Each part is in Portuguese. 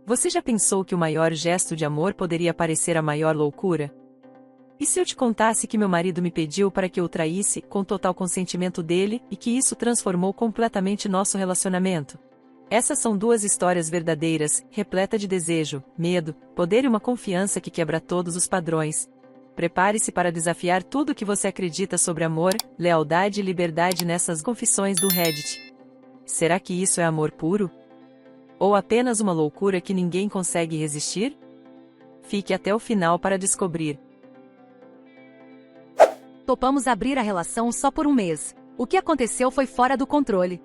Você já pensou que o maior gesto de amor poderia parecer a maior loucura? E se eu te contasse que meu marido me pediu para que eu o traísse, com total consentimento dele, e que isso transformou completamente nosso relacionamento? Essas são duas histórias verdadeiras, repletas de desejo, medo, poder e uma confiança que quebra todos os padrões. Prepare-se para desafiar tudo o que você acredita sobre amor, lealdade e liberdade nessas confissões do Reddit. Será que isso é amor puro? Ou apenas uma loucura que ninguém consegue resistir? Fique até o final para descobrir. Topamos abrir a relação só por um mês. O que aconteceu foi fora do controle.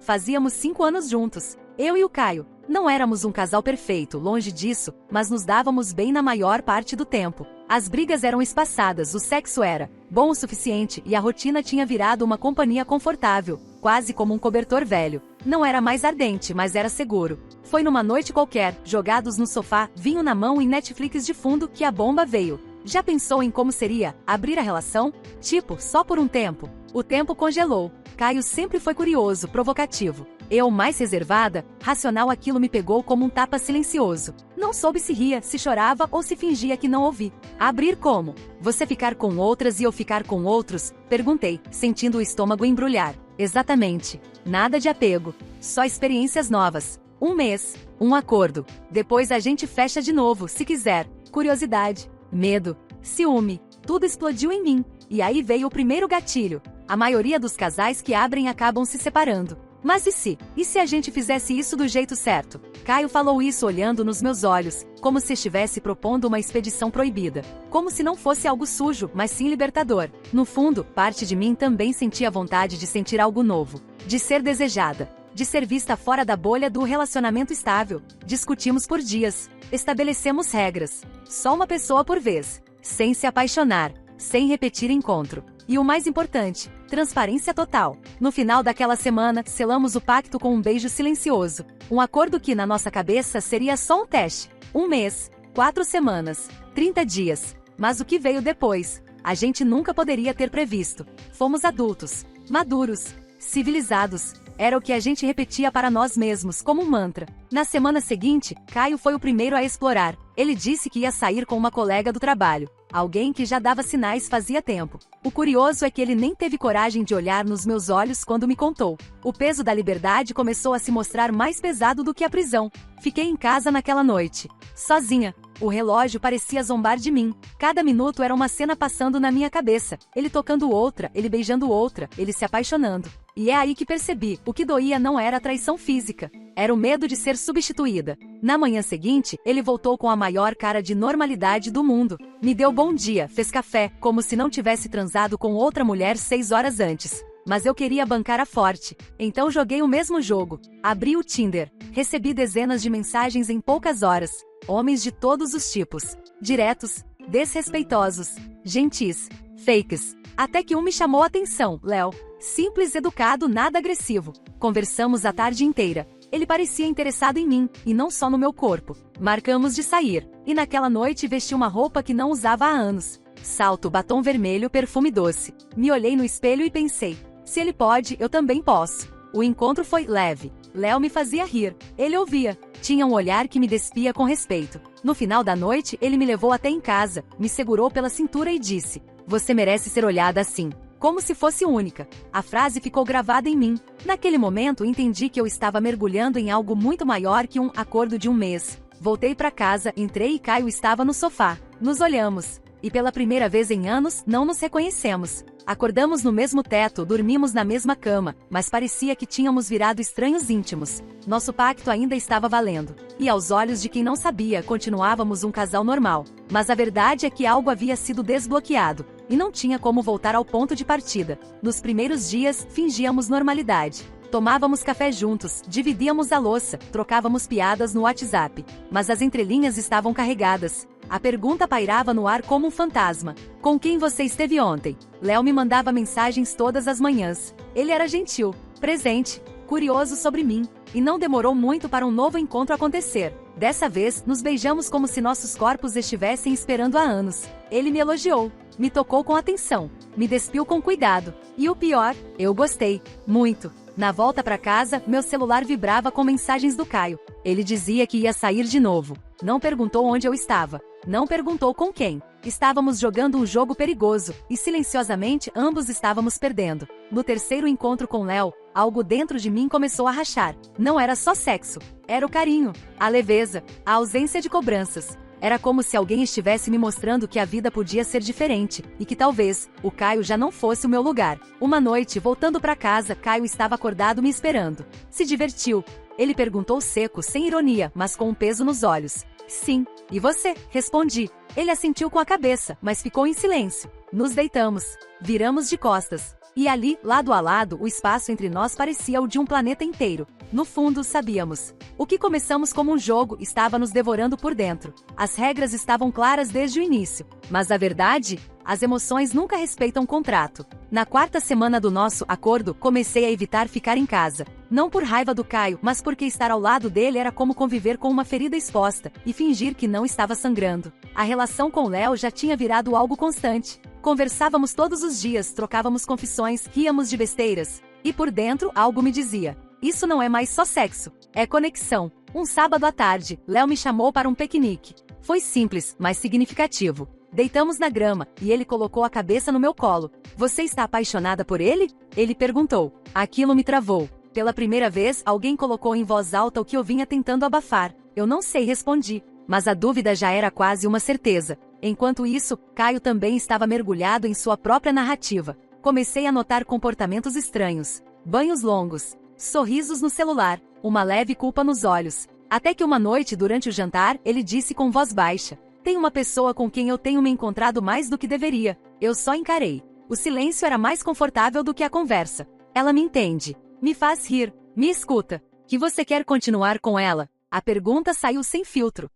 Fazíamos 5 anos juntos, eu e o Caio. Não éramos um casal perfeito, longe disso, mas nos dávamos bem na maior parte do tempo. As brigas eram espaçadas, o sexo era bom o suficiente e a rotina tinha virado uma companhia confortável, quase como um cobertor velho. Não era mais ardente, mas era seguro. Foi numa noite qualquer, jogados no sofá, vinho na mão e Netflix de fundo, que a bomba veio. Já pensou em como seria abrir a relação? Tipo, só por um tempo. O tempo congelou. Caio sempre foi curioso, provocativo. Eu, mais reservada, racional, aquilo me pegou como um tapa silencioso. Não soube se ria, se chorava ou se fingia que não ouvi. Abrir como? Você ficar com outras e eu ficar com outros? Perguntei, sentindo o estômago embrulhar. Exatamente. Nada de apego. Só experiências novas. Um mês. Um acordo. Depois a gente fecha de novo, se quiser. Curiosidade. Medo. Ciúme. Tudo explodiu em mim. E aí veio o primeiro gatilho. A maioria dos casais que abrem acabam se separando. Mas e se? E se a gente fizesse isso do jeito certo? Caio falou isso olhando nos meus olhos, como se estivesse propondo uma expedição proibida. Como se não fosse algo sujo, mas sim libertador. No fundo, parte de mim também sentia vontade de sentir algo novo. De ser desejada. De ser vista fora da bolha do relacionamento estável. Discutimos por dias. Estabelecemos regras. Só uma pessoa por vez. Sem se apaixonar. Sem repetir encontro. E o mais importante, transparência total. No final daquela semana, selamos o pacto com um beijo silencioso. Um acordo que na nossa cabeça seria só um teste. 1 mês, 4 semanas, 30 dias. Mas o que veio depois, a gente nunca poderia ter previsto. Fomos adultos, maduros, civilizados. Era o que a gente repetia para nós mesmos, como um mantra. Na semana seguinte, Caio foi o primeiro a explorar. Ele disse que ia sair com uma colega do trabalho. Alguém que já dava sinais fazia tempo. O curioso é que ele nem teve coragem de olhar nos meus olhos quando me contou. O peso da liberdade começou a se mostrar mais pesado do que a prisão. Fiquei em casa naquela noite, sozinha. O relógio parecia zombar de mim. Cada minuto era uma cena passando na minha cabeça. Ele tocando outra, ele beijando outra, ele se apaixonando. E é aí que percebi, o que doía não era a traição física. Era o medo de ser substituída. Na manhã seguinte, ele voltou com a maior cara de normalidade do mundo. Me deu bom dia, fez café, como se não tivesse transado com outra mulher 6 horas antes. Mas eu queria bancar a forte. Então joguei o mesmo jogo. Abri o Tinder. Recebi dezenas de mensagens em poucas horas. Homens de todos os tipos. Diretos, desrespeitosos, gentis, fakes. Até que um me chamou a atenção, Léo. Simples, educado, nada agressivo. Conversamos a tarde inteira. Ele parecia interessado em mim, e não só no meu corpo. Marcamos de sair. E naquela noite vesti uma roupa que não usava há anos. Salto, batom vermelho, perfume doce. Me olhei no espelho e pensei, se ele pode, eu também posso. O encontro foi leve. Léo me fazia rir. Ele ouvia. Tinha um olhar que me despia com respeito. No final da noite, ele me levou até em casa, me segurou pela cintura e disse, você merece ser olhada assim. Como se fosse única. A frase ficou gravada em mim. Naquele momento entendi que eu estava mergulhando em algo muito maior que um acordo de um mês. Voltei para casa, entrei e Caio estava no sofá. Nos olhamos. E pela primeira vez em anos, não nos reconhecemos. Acordamos no mesmo teto, dormimos na mesma cama, mas parecia que tínhamos virado estranhos íntimos. Nosso pacto ainda estava valendo. E aos olhos de quem não sabia, continuávamos um casal normal. Mas a verdade é que algo havia sido desbloqueado. E não tinha como voltar ao ponto de partida. Nos primeiros dias, fingíamos normalidade. Tomávamos café juntos, dividíamos a louça, trocávamos piadas no WhatsApp. Mas as entrelinhas estavam carregadas. A pergunta pairava no ar como um fantasma. Com quem você esteve ontem? Léo me mandava mensagens todas as manhãs. Ele era gentil, presente, curioso sobre mim. E não demorou muito para um novo encontro acontecer. Dessa vez, nos beijamos como se nossos corpos estivessem esperando há anos. Ele me elogiou. Me tocou com atenção, me despiu com cuidado. E o pior, eu gostei, muito. Na volta para casa, meu celular vibrava com mensagens do Caio. Ele dizia que ia sair de novo. Não perguntou onde eu estava. Não perguntou com quem. Estávamos jogando um jogo perigoso, e silenciosamente ambos estávamos perdendo. No terceiro encontro com Léo, algo dentro de mim começou a rachar. Não era só sexo. Era o carinho, a leveza, a ausência de cobranças. Era como se alguém estivesse me mostrando que a vida podia ser diferente, e que talvez o Caio já não fosse o meu lugar. Uma noite, voltando para casa, Caio estava acordado me esperando. Se divertiu. Ele perguntou seco, sem ironia, mas com um peso nos olhos. Sim. E você? Respondi. Ele assentiu com a cabeça, mas ficou em silêncio. Nos deitamos. Viramos de costas. E ali, lado a lado, o espaço entre nós parecia o de um planeta inteiro. No fundo, sabíamos. O que começamos como um jogo estava nos devorando por dentro. As regras estavam claras desde o início. Mas a verdade? As emoções nunca respeitam contrato. Na quarta semana do nosso acordo, comecei a evitar ficar em casa. Não por raiva do Caio, mas porque estar ao lado dele era como conviver com uma ferida exposta e fingir que não estava sangrando. A relação com Léo já tinha virado algo constante. Conversávamos todos os dias, trocávamos confissões, ríamos de besteiras. E por dentro, algo me dizia: isso não é mais só sexo, é conexão. Um sábado à tarde, Léo me chamou para um piquenique. Foi simples, mas significativo. Deitamos na grama, e ele colocou a cabeça no meu colo. Você está apaixonada por ele? Ele perguntou. Aquilo me travou. Pela primeira vez, alguém colocou em voz alta o que eu vinha tentando abafar. Eu não sei, respondi. Mas a dúvida já era quase uma certeza. Enquanto isso, Caio também estava mergulhado em sua própria narrativa. Comecei a notar comportamentos estranhos. Banhos longos. Sorrisos no celular. Uma leve culpa nos olhos. Até que uma noite, durante o jantar, ele disse com voz baixa: tem uma pessoa com quem eu tenho me encontrado mais do que deveria. Eu só encarei. O silêncio era mais confortável do que a conversa. Ela me entende. Me faz rir. Me escuta. Que você quer continuar com ela? A pergunta saiu sem filtro.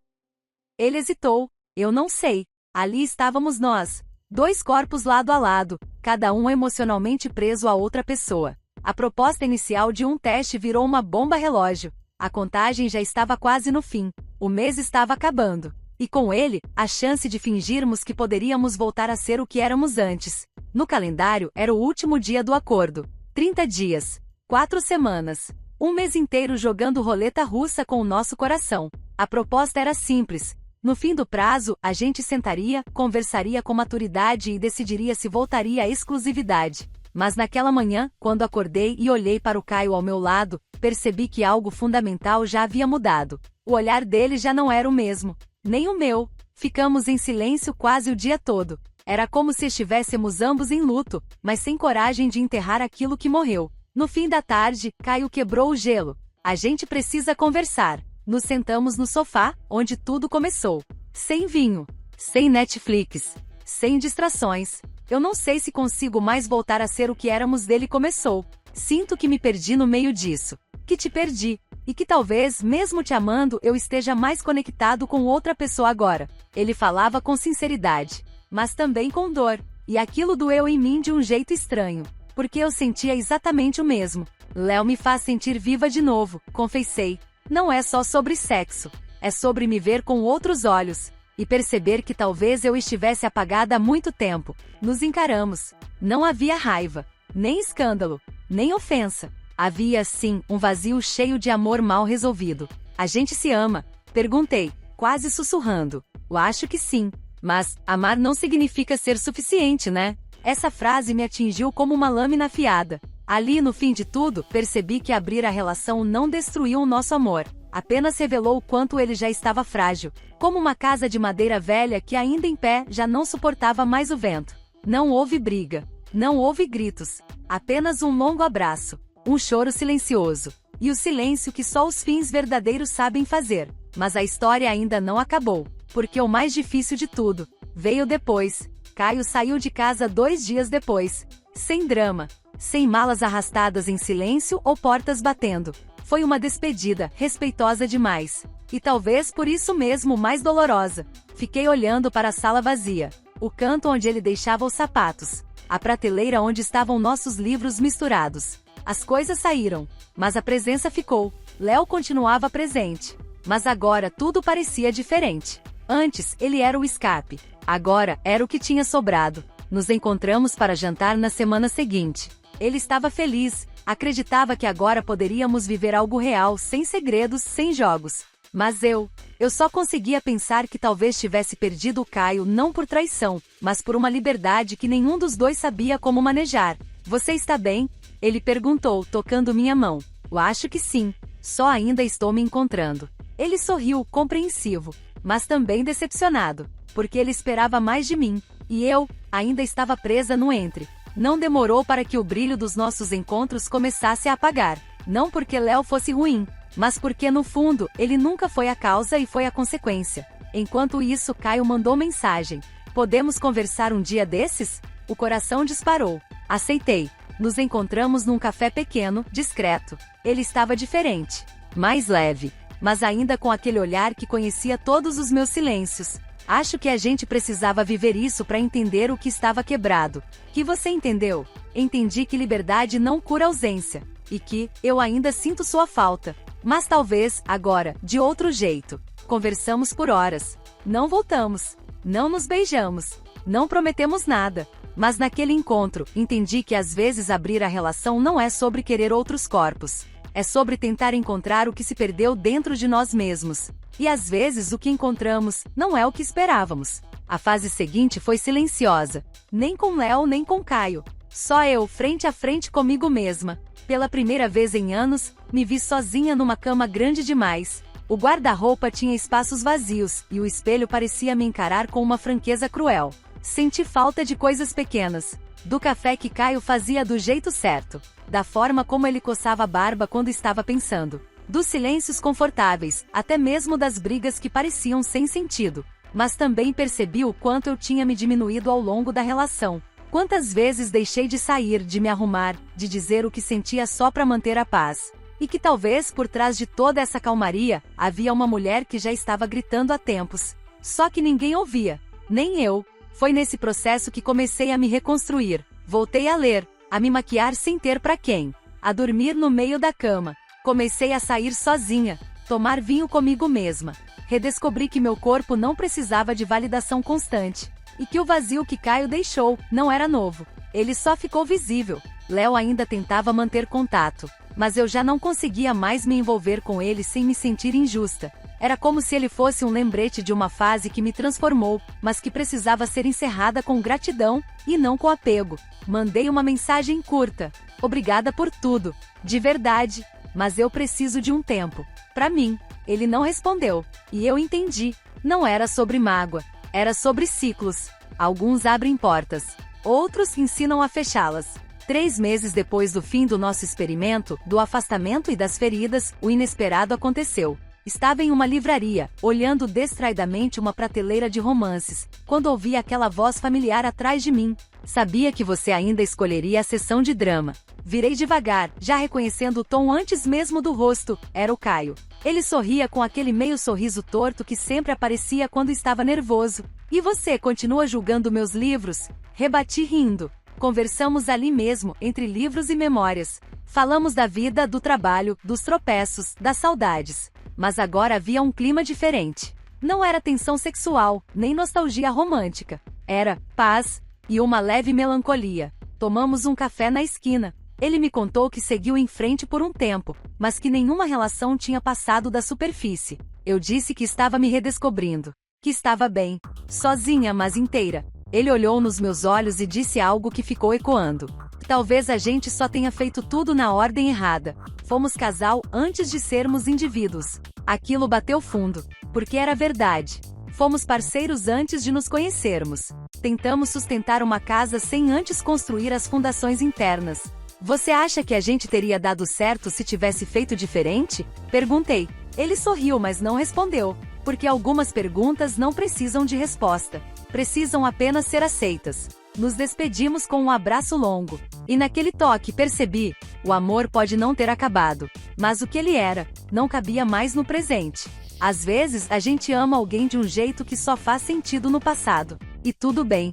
Ele hesitou. Eu não sei. Ali estávamos nós. Dois corpos lado a lado, cada um emocionalmente preso a outra pessoa. A proposta inicial de um teste virou uma bomba relógio. A contagem já estava quase no fim. O mês estava acabando. E com ele, a chance de fingirmos que poderíamos voltar a ser o que éramos antes. No calendário, era o último dia do acordo. 30 dias. 4 semanas. Um mês inteiro jogando roleta russa com o nosso coração. A proposta era simples. No fim do prazo, a gente sentaria, conversaria com maturidade e decidiria se voltaria à exclusividade. Mas naquela manhã, quando acordei e olhei para o Caio ao meu lado, percebi que algo fundamental já havia mudado. O olhar dele já não era o mesmo. Nem o meu. Ficamos em silêncio quase o dia todo. Era como se estivéssemos ambos em luto, mas sem coragem de enterrar aquilo que morreu. No fim da tarde, Caio quebrou o gelo. A gente precisa conversar. Nos sentamos no sofá, onde tudo começou. Sem vinho. Sem Netflix. Sem distrações. Eu não sei se consigo mais voltar a ser o que éramos dele começou. Sinto que me perdi no meio disso. Que te perdi. E que talvez, mesmo te amando, eu esteja mais conectado com outra pessoa agora. Ele falava com sinceridade. Mas também com dor. E aquilo doeu em mim de um jeito estranho. Porque eu sentia exatamente o mesmo. Léo me faz sentir viva de novo, confessei. Não é só sobre sexo. É sobre me ver com outros olhos. E perceber que talvez eu estivesse apagada há muito tempo. Nos encaramos. Não havia raiva. Nem escândalo. Nem ofensa. Havia, sim, um vazio cheio de amor mal resolvido. A gente se ama? Perguntei, quase sussurrando. Eu acho que sim. Mas, amar não significa ser suficiente, né? Essa frase me atingiu como uma lâmina afiada. Ali, no fim de tudo, percebi que abrir a relação não destruiu o nosso amor. Apenas revelou o quanto ele já estava frágil. Como uma casa de madeira velha que, ainda em pé, já não suportava mais o vento. Não houve briga. Não houve gritos. Apenas um longo abraço. Um choro silencioso. E o silêncio que só os fins verdadeiros sabem fazer. Mas a história ainda não acabou. Porque o mais difícil de tudo veio depois. Caio saiu de casa 2 dias depois. Sem drama. Sem malas arrastadas em silêncio ou portas batendo. Foi uma despedida, respeitosa demais. E talvez por isso mesmo mais dolorosa. Fiquei olhando para a sala vazia. O canto onde ele deixava os sapatos. A prateleira onde estavam nossos livros misturados. As coisas saíram, mas a presença ficou. Léo continuava presente. Mas agora tudo parecia diferente. Antes, ele era o escape. Agora, era o que tinha sobrado. Nos encontramos para jantar na semana seguinte. Ele estava feliz, Acreditava que agora poderíamos viver algo real, sem segredos, sem jogos. Mas eu só conseguia pensar que talvez tivesse perdido o Caio não por traição, mas por uma liberdade que nenhum dos dois sabia como manejar. Você está bem? Ele perguntou, tocando minha mão. Eu acho que sim. Só ainda estou me encontrando. Ele sorriu, compreensivo, mas também decepcionado, porque ele esperava mais de mim, e eu ainda estava presa no entre. Não demorou para que o brilho dos nossos encontros começasse a apagar. Não porque Léo fosse ruim, mas porque no fundo ele nunca foi a causa e foi a consequência. Enquanto isso, Caio mandou mensagem. Podemos conversar um dia desses? O coração disparou. Aceitei. Nos encontramos num café pequeno, discreto. Ele estava diferente, mais leve, mas ainda com aquele olhar que conhecia todos os meus silêncios. Acho que a gente precisava viver isso para entender o que estava quebrado. Que você entendeu? Entendi que liberdade não cura ausência, e que eu ainda sinto sua falta. Mas talvez, agora, de outro jeito. Conversamos por horas. Não voltamos. Não nos beijamos. Não prometemos nada. Mas naquele encontro, entendi que às vezes abrir a relação não é sobre querer outros corpos. É sobre tentar encontrar o que se perdeu dentro de nós mesmos. E às vezes o que encontramos não é o que esperávamos. A fase seguinte foi silenciosa. Nem com Léo nem com Caio. Só eu, frente a frente comigo mesma. Pela primeira vez em anos, me vi sozinha numa cama grande demais. O guarda-roupa tinha espaços vazios, e o espelho parecia me encarar com uma franqueza cruel. Senti falta de coisas pequenas. Do café que Caio fazia do jeito certo. Da forma como ele coçava a barba quando estava pensando. Dos silêncios confortáveis, até mesmo das brigas que pareciam sem sentido. Mas também percebi o quanto eu tinha me diminuído ao longo da relação. Quantas vezes deixei de sair, de me arrumar, de dizer o que sentia só para manter a paz. E que talvez por trás de toda essa calmaria, havia uma mulher que já estava gritando há tempos. Só que ninguém ouvia. Nem eu. Foi nesse processo que comecei a me reconstruir. Voltei a ler, a me maquiar sem ter pra quem, a dormir no meio da cama. Comecei a sair sozinha, tomar vinho comigo mesma. Redescobri que meu corpo não precisava de validação constante. E que o vazio que Caio deixou não era novo. Ele só ficou visível. Léo ainda tentava manter contato, mas eu já não conseguia mais me envolver com ele sem me sentir injusta. Era como se ele fosse um lembrete de uma fase que me transformou, mas que precisava ser encerrada com gratidão, e não com apego. Mandei uma mensagem curta. Obrigada por tudo. De verdade. Mas eu preciso de um tempo. Pra mim. Ele não respondeu. E eu entendi. Não era sobre mágoa. Era sobre ciclos. Alguns abrem portas. Outros ensinam a fechá-las. 3 meses depois do fim do nosso experimento, do afastamento e das feridas, o inesperado aconteceu. Estava em uma livraria, olhando distraidamente uma prateleira de romances, quando ouvi aquela voz familiar atrás de mim. Sabia que você ainda escolheria a sessão de drama. Virei devagar, já reconhecendo o tom antes mesmo do rosto. Era o Caio. Ele sorria com aquele meio sorriso torto que sempre aparecia quando estava nervoso. E você continua julgando meus livros? Rebati rindo. Conversamos ali mesmo, entre livros e memórias. Falamos da vida, do trabalho, dos tropeços, das saudades. Mas agora havia um clima diferente. Não era tensão sexual, nem nostalgia romântica. Era paz e uma leve melancolia. Tomamos um café na esquina. Ele me contou que seguiu em frente por um tempo, mas que nenhuma relação tinha passado da superfície. Eu disse que estava me redescobrindo. Que estava bem, sozinha mas inteira. Ele olhou nos meus olhos e disse algo que ficou ecoando. Talvez a gente só tenha feito tudo na ordem errada. Fomos casal antes de sermos indivíduos. Aquilo bateu fundo, porque era verdade. Fomos parceiros antes de nos conhecermos. Tentamos sustentar uma casa sem antes construir as fundações internas. Você acha que a gente teria dado certo se tivesse feito diferente? Perguntei. Ele sorriu, mas não respondeu, porque algumas perguntas não precisam de resposta. Precisam apenas ser aceitas. Nos despedimos com um abraço longo. E naquele toque percebi, o amor pode não ter acabado. Mas o que ele era, não cabia mais no presente. Às vezes a gente ama alguém de um jeito que só faz sentido no passado. E tudo bem.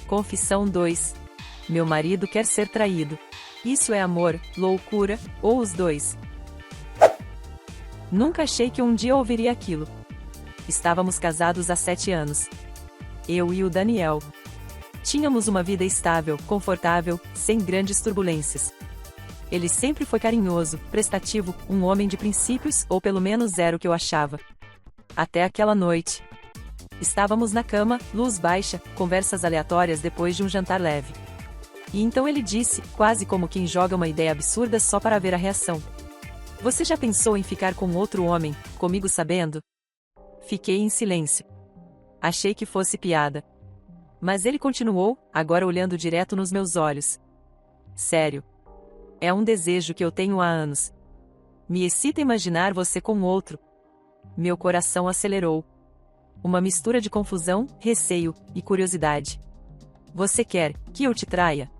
Confissão 2. Meu marido quer ser traído. Isso é amor, loucura, ou os dois? Nunca achei que um dia ouviria aquilo. Estávamos casados há 7 anos. Eu e o Daniel. Tínhamos uma vida estável, confortável, sem grandes turbulências. Ele sempre foi carinhoso, prestativo, um homem de princípios, ou pelo menos era o que eu achava. Até aquela noite. Estávamos na cama, luz baixa, conversas aleatórias depois de um jantar leve. E então ele disse, quase como quem joga uma ideia absurda só para ver a reação: "Você já pensou em ficar com outro homem, comigo sabendo?" Fiquei em silêncio. Achei que fosse piada. Mas ele continuou, agora olhando direto nos meus olhos. "Sério. É um desejo que eu tenho há anos. Me excita imaginar você com outro." Meu coração acelerou. Uma mistura de confusão, receio e curiosidade. "Você quer que eu te traia?"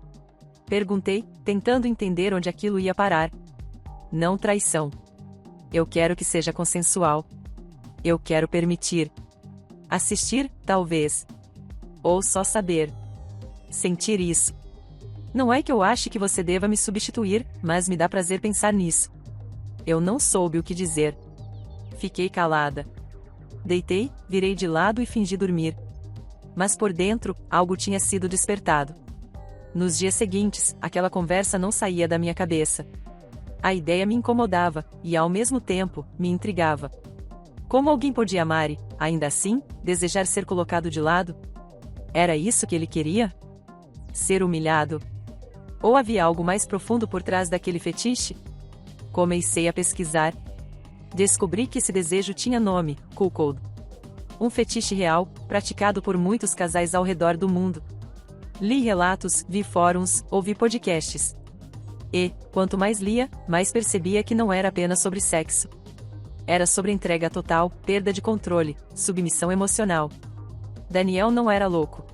Perguntei, tentando entender onde aquilo ia parar. "Não traição. Eu quero que seja consensual. Eu quero permitir. Assistir, talvez. Ou só saber. Sentir isso. Não é que eu ache que você deva me substituir, mas me dá prazer pensar nisso." Eu não soube o que dizer. Fiquei calada. Deitei, virei de lado e fingi dormir. Mas por dentro, algo tinha sido despertado. Nos dias seguintes, aquela conversa não saía da minha cabeça. A ideia me incomodava, e ao mesmo tempo, me intrigava. Como alguém podia amar e, ainda assim, desejar ser colocado de lado? Era isso que ele queria? Ser humilhado? Ou havia algo mais profundo por trás daquele fetiche? Comecei a pesquisar. Descobri que esse desejo tinha nome: cuckold. Um fetiche real, praticado por muitos casais ao redor do mundo. Li relatos, vi fóruns, ouvi podcasts. E, quanto mais lia, mais percebia que não era apenas sobre sexo. Era sobre entrega total, perda de controle, submissão emocional. Daniel não era louco.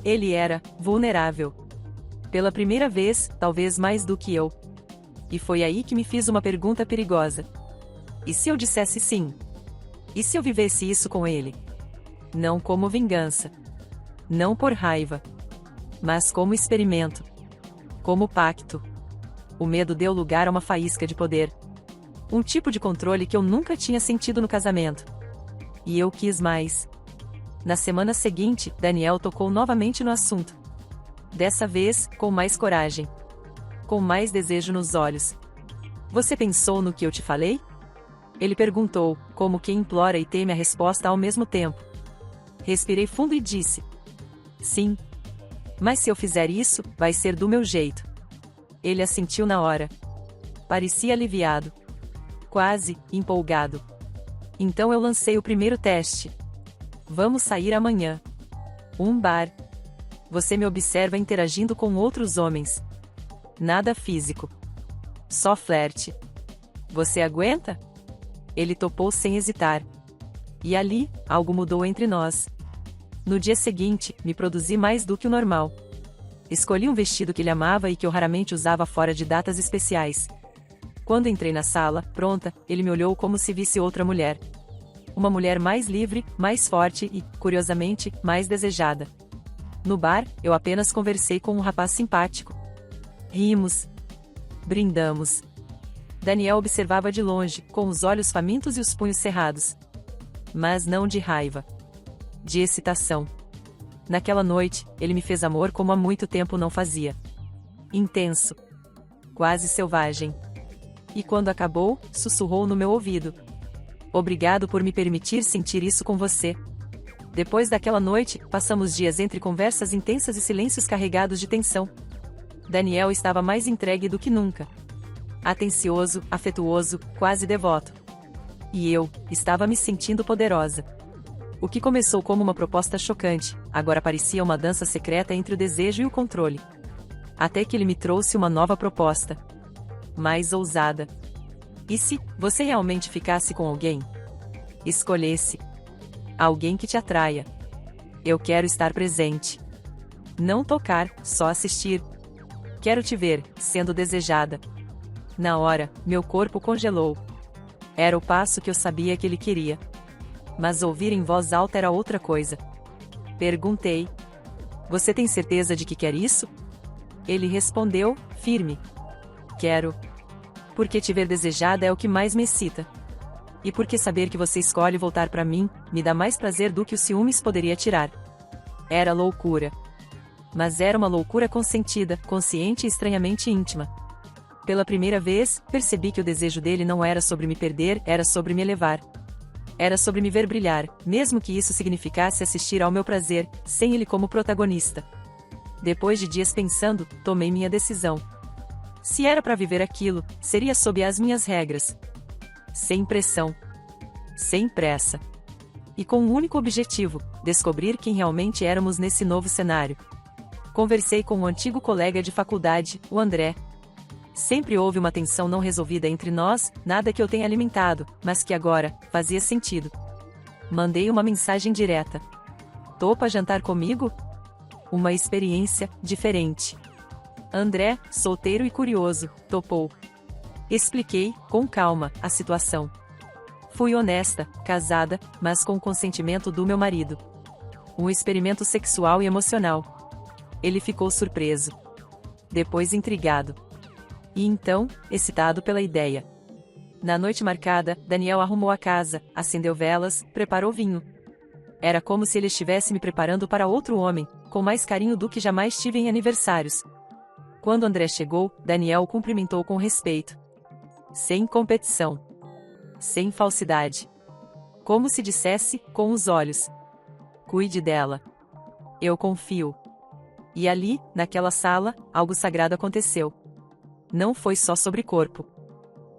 Ele era vulnerável. Pela primeira vez, talvez mais do que eu. E foi aí que me fiz uma pergunta perigosa. E se eu dissesse sim? E se eu vivesse isso com ele? Não como vingança. Não por raiva. Mas como experimento. Como pacto. O medo deu lugar a uma faísca de poder. Um tipo de controle que eu nunca tinha sentido no casamento. E eu quis mais. Na semana seguinte, Daniel tocou novamente no assunto. Dessa vez, com mais coragem. Com mais desejo nos olhos. "Você pensou no que eu te falei?" Ele perguntou, como quem implora e teme a resposta ao mesmo tempo. Respirei fundo e disse: "Sim. Mas se eu fizer isso, vai ser do meu jeito." Ele assentiu na hora. Parecia aliviado. Quase empolgado. Então eu lancei o primeiro teste. "Vamos sair amanhã. Um bar. Você me observa interagindo com outros homens. Nada físico. Só flerte. Você aguenta?" Ele topou sem hesitar. E ali, algo mudou entre nós. No dia seguinte, me produzi mais do que o normal. Escolhi um vestido que ele amava e que eu raramente usava fora de datas especiais. Quando entrei na sala, pronta, ele me olhou como se visse outra mulher. Uma mulher mais livre, mais forte e, curiosamente, mais desejada. No bar, eu apenas conversei com um rapaz simpático. Rimos. Brindamos. Daniel observava de longe, com os olhos famintos e os punhos cerrados. Mas não de raiva. De excitação. Naquela noite, ele me fez amor como há muito tempo não fazia. Intenso. Quase selvagem. E quando acabou, sussurrou no meu ouvido: "Obrigado por me permitir sentir isso com você." Depois daquela noite, passamos dias entre conversas intensas e silêncios carregados de tensão. Daniel estava mais entregue do que nunca. Atencioso, afetuoso, quase devoto. E eu, estava me sentindo poderosa. O que começou como uma proposta chocante, agora parecia uma dança secreta entre o desejo e o controle. Até que ele me trouxe uma nova proposta. Mais ousada. E se você realmente ficasse com alguém? Escolhesse. Alguém que te atraia. Eu quero estar presente. Não tocar, só assistir. Quero te ver, sendo desejada. Na hora, meu corpo congelou. Era o passo que eu sabia que ele queria. Mas ouvir em voz alta era outra coisa. Perguntei: "Você tem certeza de que quer isso?" Ele respondeu, firme: "Quero. Porque te ver desejada é o que mais me excita. E porque saber que você escolhe voltar pra mim, me dá mais prazer do que os ciúmes poderia tirar." Era loucura. Mas era uma loucura consentida, consciente e estranhamente íntima. Pela primeira vez, percebi que o desejo dele não era sobre me perder, era sobre me elevar. Era sobre me ver brilhar, mesmo que isso significasse assistir ao meu prazer, sem ele como protagonista. Depois de dias pensando, tomei minha decisão. Se era para viver aquilo, seria sob as minhas regras. Sem pressão. Sem pressa. E com um único objetivo: descobrir quem realmente éramos nesse novo cenário. Conversei com um antigo colega de faculdade, o André. Sempre houve uma tensão não resolvida entre nós, nada que eu tenha alimentado, mas que agora fazia sentido. Mandei uma mensagem direta. Topa jantar comigo? Uma experiência diferente. André, solteiro e curioso, topou. Expliquei, com calma, a situação. Fui honesta, casada, mas com o consentimento do meu marido. Um experimento sexual e emocional. Ele ficou surpreso. Depois intrigado. E então, excitado pela ideia. Na noite marcada, Daniel arrumou a casa, acendeu velas, preparou vinho. Era como se ele estivesse me preparando para outro homem, com mais carinho do que jamais tive em aniversários. Quando André chegou, Daniel o cumprimentou com respeito. Sem competição. Sem falsidade. Como se dissesse, com os olhos: cuide dela. Eu confio. E ali, naquela sala, algo sagrado aconteceu. Não foi só sobre corpo.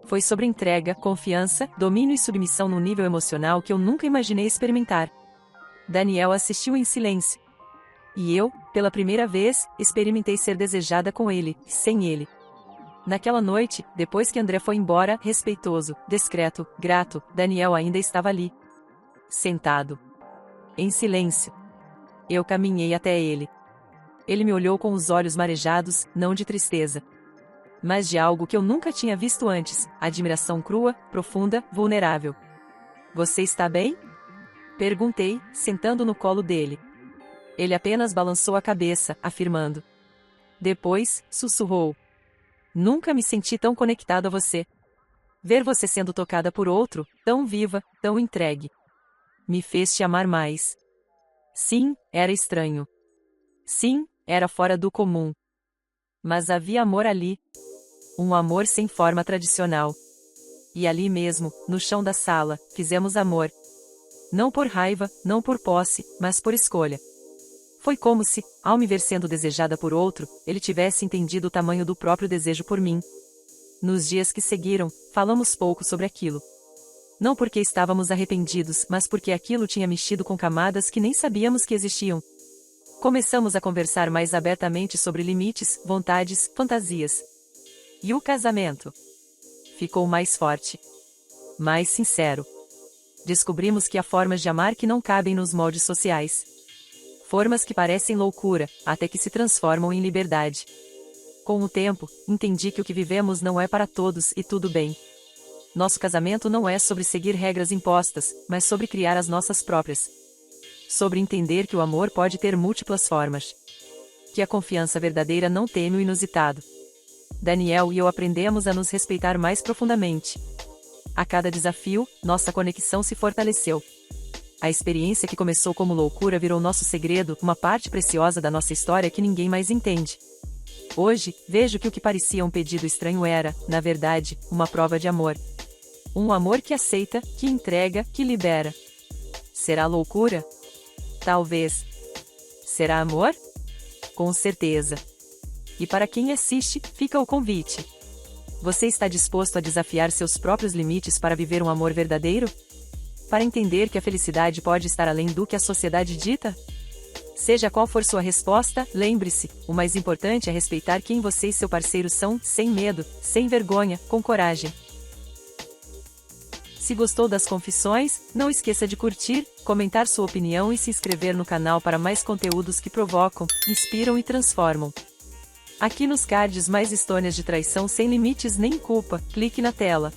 Foi sobre entrega, confiança, domínio e submissão num nível emocional que eu nunca imaginei experimentar. Daniel assistiu em silêncio. E eu, pela primeira vez, experimentei ser desejada com ele, sem ele. Naquela noite, depois que André foi embora, respeitoso, discreto, grato, Daniel ainda estava ali. Sentado. Em silêncio. Eu caminhei até ele. Ele me olhou com os olhos marejados, não de tristeza, mas de algo que eu nunca tinha visto antes: admiração crua, profunda, vulnerável. Você está bem? Perguntei, sentando no colo dele. Ele apenas balançou a cabeça, afirmando. Depois, sussurrou. Nunca me senti tão conectado a você. Ver você sendo tocada por outro, tão viva, tão entregue, me fez te amar mais. Sim, era estranho. Sim, era fora do comum. Mas havia amor ali. Um amor sem forma tradicional. E ali mesmo, no chão da sala, fizemos amor. Não por raiva, não por posse, mas por escolha. Foi como se, ao me ver sendo desejada por outro, ele tivesse entendido o tamanho do próprio desejo por mim. Nos dias que seguiram, falamos pouco sobre aquilo. Não porque estávamos arrependidos, mas porque aquilo tinha mexido com camadas que nem sabíamos que existiam. Começamos a conversar mais abertamente sobre limites, vontades, fantasias. E o casamento ficou mais forte. Mais sincero. Descobrimos que há formas de amar que não cabem nos moldes sociais. Formas que parecem loucura, até que se transformam em liberdade. Com o tempo, entendi que o que vivemos não é para todos e tudo bem. Nosso casamento não é sobre seguir regras impostas, mas sobre criar as nossas próprias. Sobre entender que o amor pode ter múltiplas formas. Que a confiança verdadeira não teme o inusitado. Daniel e eu aprendemos a nos respeitar mais profundamente. A cada desafio, nossa conexão se fortaleceu. A experiência que começou como loucura virou nosso segredo, uma parte preciosa da nossa história que ninguém mais entende. Hoje, vejo que o que parecia um pedido estranho era, na verdade, uma prova de amor. Um amor que aceita, que entrega, que libera. Será loucura? Talvez. Será amor? Com certeza. E para quem assiste, fica o convite. Você está disposto a desafiar seus próprios limites para viver um amor verdadeiro? Para entender que a felicidade pode estar além do que a sociedade dita? Seja qual for sua resposta, lembre-se, o mais importante é respeitar quem você e seu parceiro são, sem medo, sem vergonha, com coragem. Se gostou das confissões, não esqueça de curtir, comentar sua opinião e se inscrever no canal para mais conteúdos que provocam, inspiram e transformam. Aqui nos cards mais histórias de traição sem limites nem culpa, clique na tela.